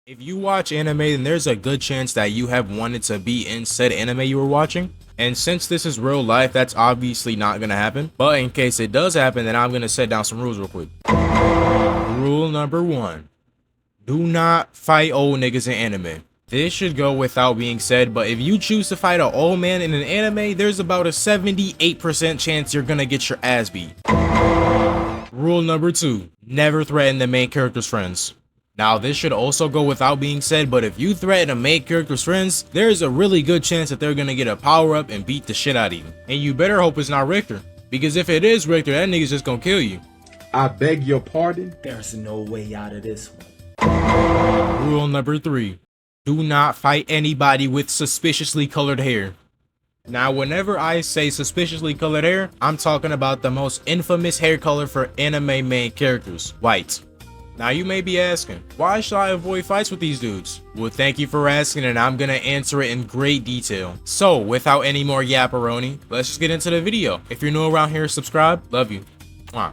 If you watch anime, then there's a good chance that you have wanted to be in said anime you were watching. And since this is real life, that's obviously not gonna happen. But in case it does happen, then I'm gonna set down some rules real quick. Rule number 1. Do not fight old niggas in anime. This should go without being said, but if you choose to fight an old man in an anime, there's about a 78% chance you're gonna get your ass beat. Rule number 2. Never threaten the main character's friends. Now, this should also go without being said, but if you threaten a main character's friends, there's a really good chance that they're gonna get a power-up and beat the shit out of you. And you better hope it's not Richter, because if it is Richter, that nigga's just gonna kill you. I beg your pardon? There's no way out of this one. Rule number 3. Do not fight anybody with suspiciously colored hair. Now, whenever I say suspiciously colored hair, I'm talking about the most infamous hair color for anime main characters, white. Now you may be asking, why should I avoid fights with these dudes? Well, thank you for asking, and I'm gonna answer it in great detail. So, without any more yapperoni, let's just get into the video. If you're new around here, subscribe. Love you. Mwah.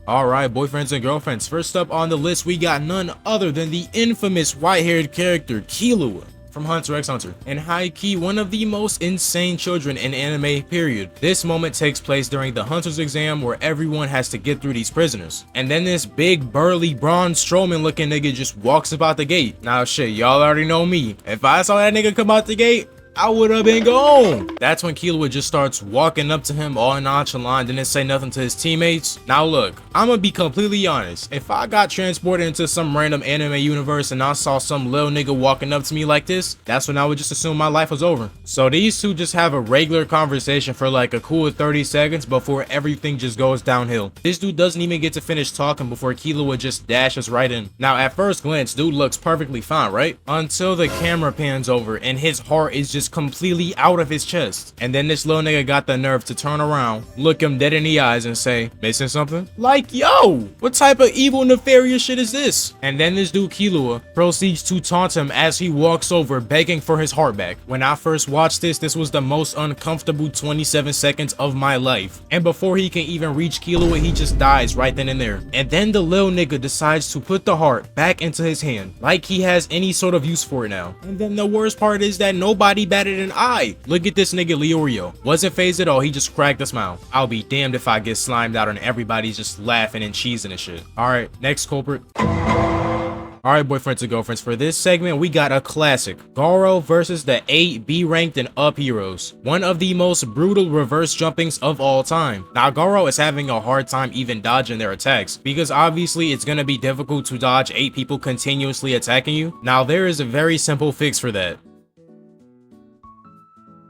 Alright, boyfriends and girlfriends, first up on the list, we got none other than the infamous white-haired character, Killua from Hunter x Hunter, and high-key one of the most insane children in anime, period. This moment takes place during the Hunter's exam where everyone has to get through these prisoners. And then this big, burly, Braun Strowman looking nigga just walks about the gate. Now shit, y'all already know me. If I saw that nigga come out the gate, I would have been gone. That's when Killua just starts walking up to him all nonchalant, didn't say nothing to his teammates. Now look, I'm gonna be completely honest. If I got transported into some random anime universe and I saw some little nigga walking up to me like this, that's when I would just assume my life was over. So these two just have a regular conversation for like a cool 30 seconds before everything just goes downhill. This dude doesn't even get to finish talking before Killua just dashes right in. Now at first glance, dude looks perfectly fine, right? Until the camera pans over and his heart is just completely out of his chest. And then this little nigga got the nerve to turn around, look him dead in the eyes and say, "Missing something?" Like, yo, what type of evil nefarious shit is this? And then this dude Killua proceeds to taunt him as he walks over begging for his heart back. When I first watched this was the most uncomfortable 27 seconds of my life. And before he can even reach Killua, he just dies right then and there. And then the little nigga decides to put the heart back into his hand, like he has any sort of use for it now. And then the worst part is that nobody batted an eye. Look at this nigga Leorio. Wasn't phased at all, he just cracked a smile. I'll be damned if I get slimed out and everybody's just laughing and cheesing and shit. Alright, next culprit. Alright, boyfriends and girlfriends, for this segment we got a classic. Garo versus the 8 B ranked and up heroes. One of the most brutal reverse jumpings of all time. Now Garo is having a hard time even dodging their attacks, because obviously it's gonna be difficult to dodge 8 people continuously attacking you. Now there is a very simple fix for that.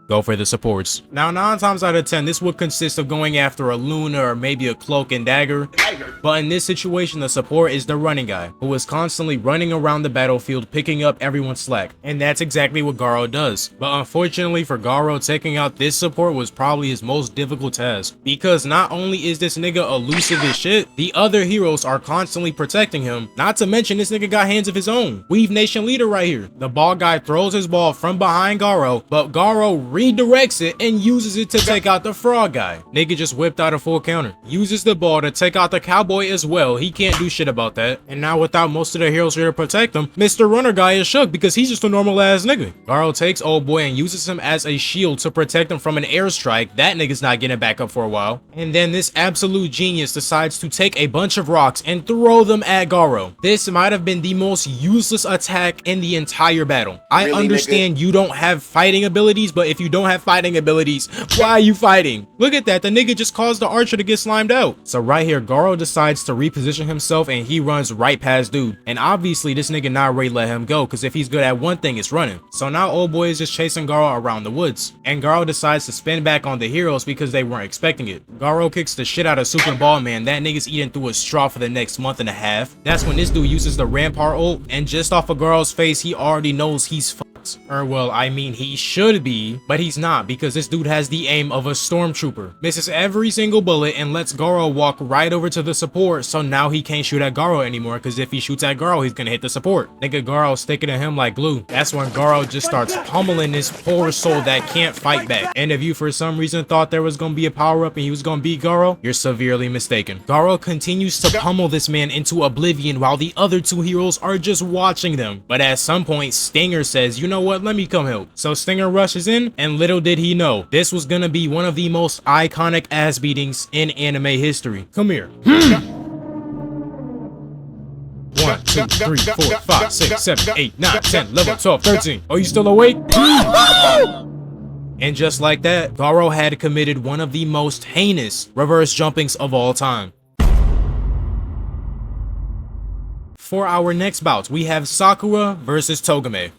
Go for the supports. Now 9 times out of 10 this would consist of going after a Luna or maybe a Cloak and Dagger, but in this situation the support is the running guy, who is constantly running around the battlefield picking up everyone's slack, and that's exactly what Garo does. But unfortunately for Garo, taking out this support was probably his most difficult task, because not only is this nigga elusive as shit, the other heroes are constantly protecting him, not to mention this nigga got hands of his own. Weave Nation leader right here. The ball guy throws his ball from behind Garo, but Garo redirects it and uses it to take out the frog guy. Nigga just whipped out a full counter. Uses the ball to take out the cowboy as well. He can't do shit about that. And now without most of the heroes here to protect him, Mr. Runner guy is shook because he's just a normal ass nigga. Garo takes old boy and uses him as a shield to protect him from an airstrike. That nigga's not getting back up for a while. And then this absolute genius decides to take a bunch of rocks and throw them at Garo. This might have been the most useless attack in the entire battle. I understand you don't have fighting abilities, but if you don't have fighting abilities, why are you fighting? Look at that, the nigga just caused the archer to get slimed out. So right here, Garo decides to reposition himself and he runs right past dude. And obviously this nigga not ready to let him go, because if he's good at one thing, it's running. So now old boy is just chasing Garo around the woods. And Garo decides to spin back on the heroes because they weren't expecting it. Garo kicks the shit out of Super Ball Man. That nigga's eating through a straw for the next month and a half. That's when this dude uses the Rampart ult, and just off of Garo's face, he already knows he's fucked. not. Or well, I mean he should be, but he's not because this dude has the aim of a stormtrooper. Misses every single bullet and lets Goro walk right over to the support, so now he can't shoot at Goro anymore because if he shoots at Goro, he's gonna hit the support. Nigga, Goro sticking to him like glue. That's when Goro just starts pummeling this poor soul that can't fight back. And if you for some reason thought there was gonna be a power-up and he was gonna beat Goro, you're severely mistaken. Goro continues to pummel this man into oblivion while the other two heroes are just watching them. But at some point, Stinger says, you know what, let me come help. So Stinger rushes in, and little did he know, this was gonna be one of the most iconic ass beatings in anime history. Come here. 1, 2, 3, 4, 5, 6, 7, 8, 9, 10, 11, 12, 13. Oh, you still awake? And just like that, Goro had committed one of the most heinous reverse jumpings of all time. For our next bout, we have Sakura versus Togeome.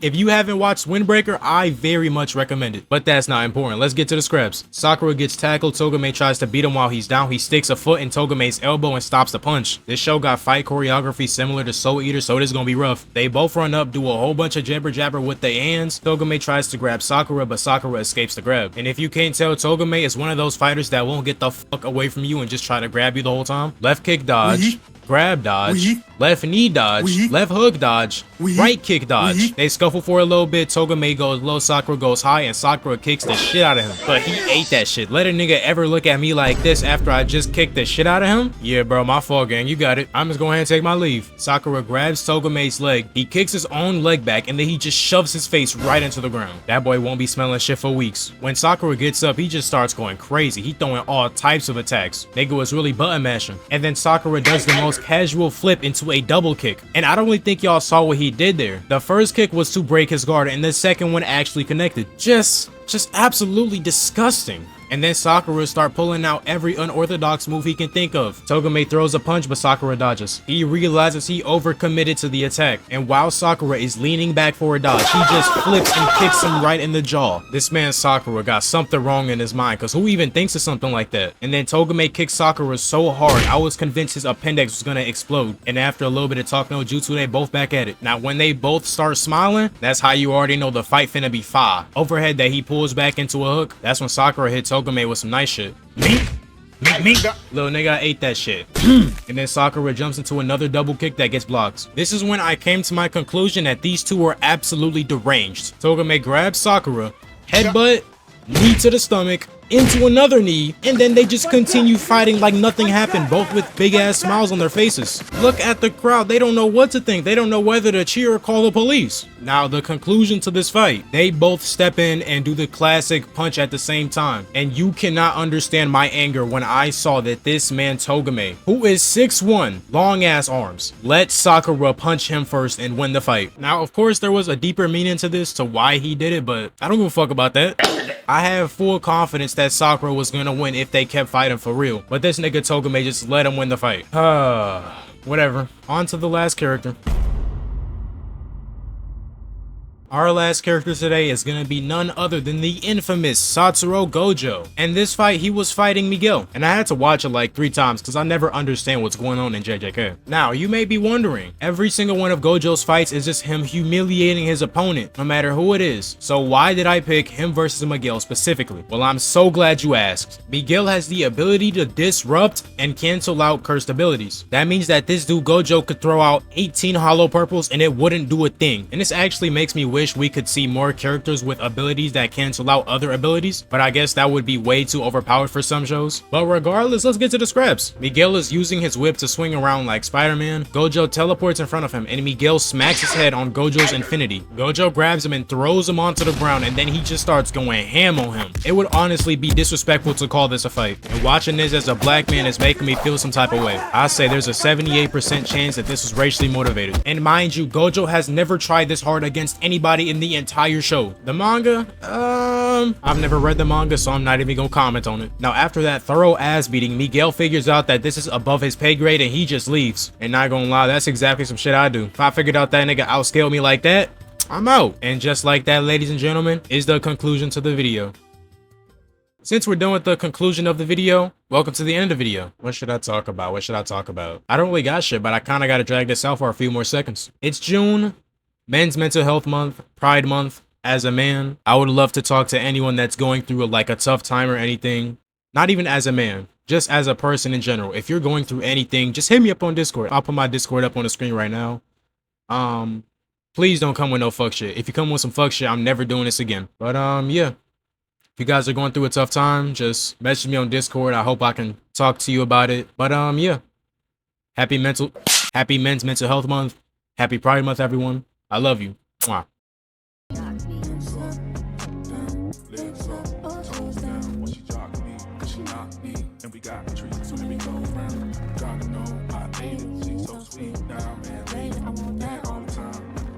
If you haven't watched Windbreaker, I very much recommend it, but that's not important. Let's get to the scraps. Sakura gets tackled, Togeome tries to beat him while he's down. He sticks a foot in Togeme's elbow and stops the punch. This show got fight choreography similar to Soul Eater, so this is gonna be rough. They both run up, do a whole bunch of jabber jabber with their hands. Togeome tries to grab Sakura, but Sakura escapes the grab. And if you can't tell, Togeome is one of those fighters that won't get the fuck away from you and just try to grab you the whole time. Left kick dodge. Grab dodge, left knee dodge, left hook dodge, right kick dodge. They scuffle for a little bit, Togeome goes low, Sakura goes high, and Sakura kicks the shit out of him. But he ate that shit. Let a nigga ever look at me like this after I just kicked the shit out of him? Yeah, bro, my fault, gang, you got it. I'm just going ahead and take my leave. Sakura grabs Togeme's leg, he kicks his own leg back, and then he just shoves his face right into the ground. That boy won't be smelling shit for weeks. When Sakura gets up, he just starts going crazy. He throwing all types of attacks. Nigga was really button mashing. And then Sakura does the most casual flip into a double kick. And I don't really think y'all saw what he did there. The first kick was to break his guard, and the second one actually connected. Just absolutely disgusting. And then Sakura start pulling out every unorthodox move he can think of. Togeome throws a punch, but Sakura dodges. He realizes he overcommitted to the attack, and while Sakura is leaning back for a dodge, he just flips and kicks him right in the jaw. This man Sakura got something wrong in his mind, cause who even thinks of something like that? And then Togeome kicks Sakura so hard, I was convinced his appendix was gonna explode. And after a little bit of talk no jutsu, they both back at it. Now when they both start smiling, that's how you already know the fight finna be fire. Overhead that he pulls back into a hook, that's when Sakura hit Togeome with some nice shit. Mink, mink, mink. Little nigga, I ate that shit. And then Sakura jumps into another double kick that gets blocked. This is when I came to my conclusion that these two are absolutely deranged. Togeome grabs Sakura, headbutt, knee to the stomach, into another knee, and then they just continue fighting like nothing happened, both with big ass smiles on their faces. Look at the crowd, they don't know what to think. They don't know whether to cheer or call the police. Now the conclusion to this fight, they both step in and do the classic punch at the same time, and you cannot understand my anger when I saw that this man Togeome, who is 6'1", long ass arms, let Sakura punch him first and win the fight. Now of course there was a deeper meaning to this, to why he did it, but I don't give a fuck about that. I have full confidence that Sakura was gonna win if they kept fighting for real, but this nigga Togeome just let him win the fight. Whatever. On to the last character. Our last character today is gonna be none other than the infamous Saturo Gojo. And this fight, he was fighting Miguel. And I had to watch it like 3 times because I never understand what's going on in JJK. Now, you may be wondering, every single one of Gojo's fights is just him humiliating his opponent, no matter who it is. So why did I pick him versus Miguel specifically? Well, I'm so glad you asked. Miguel has the ability to disrupt and cancel out cursed abilities. That means that this dude Gojo could throw out 18 hollow purples and it wouldn't do a thing. And this actually makes me wish we could see more characters with abilities that cancel out other abilities, but I guess that would be way too overpowered for some shows. But regardless, let's get to the scraps. Miguel is using his whip to swing around like Spider-Man. Gojo teleports in front of him and Miguel smacks his head on Gojo's infinity. Gojo grabs him and throws him onto the ground, and then he just starts going ham on him. It would honestly be disrespectful to call this a fight, and watching this as a black man is making me feel some type of way. I say there's a 78% chance that this was racially motivated. And mind you, Gojo has never tried this hard against anybody in the entire show. The manga, I've never read the manga, so I'm not even gonna comment on it. Now after that thorough ass beating, Miguel figures out that this is above his pay grade and he just leaves. And not gonna lie, that's exactly some shit I do. If I figured out that nigga outscaled me like that, I'm out. And just like that, ladies and gentlemen, is the conclusion to the video. Since we're done with the conclusion of the video, welcome to the end of the video. What should I talk about? What should I talk about? I don't really got shit, but I kind of got to drag this out for a few more seconds. It's June Men's Mental Health Month, Pride Month. As a man, I would love to talk to anyone that's going through a tough time or anything. Not even as a man, just as a person in general. If you're going through anything, just hit me up on Discord. I'll put my Discord up on the screen right now. Please don't come with no fuck shit. If you come with some fuck shit, I'm never doing this again. But yeah. If you guys are going through a tough time, just message me on Discord. I hope I can talk to you about it. But yeah. Happy Men's Mental Health Month. Happy Pride Month, everyone. I love you. Mwah.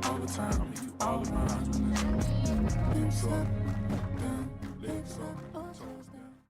All the time, all of mine.